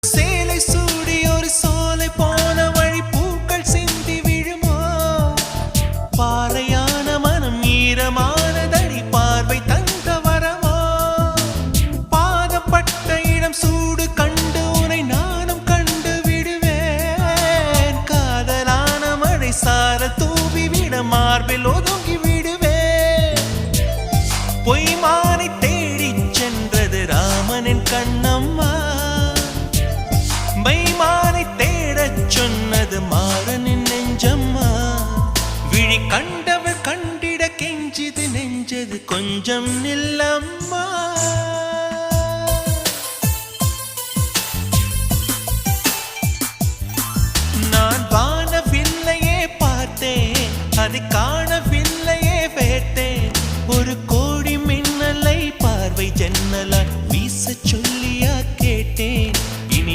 சேலை சூடி ஒரு சோலை போன வழி பூக்கள் சிந்தி விழுமோ பாறையான மனம் ஈரமானதடி பார்வை தந்த வரமோ பாதப்பட்ட இடம் சூடு கண்டு உனை நானும் கண்டு விடுவேன் காதலான மழை சார தூவி விட மார்பில் ஒதுங்கி விடுவேன் பொய்மானை தேடிச் சென்றது ராமனின் கண்ணம்மா மைமானை தேடச் சொன்னது மாறனின் நெஞ்சம்மா விழி கண்டவர் கண்டிட கெஞ்சிது நெஞ்சது கொஞ்சம் நில்லம்மா நான் வானவில்லையே பார்த்தேன் அதை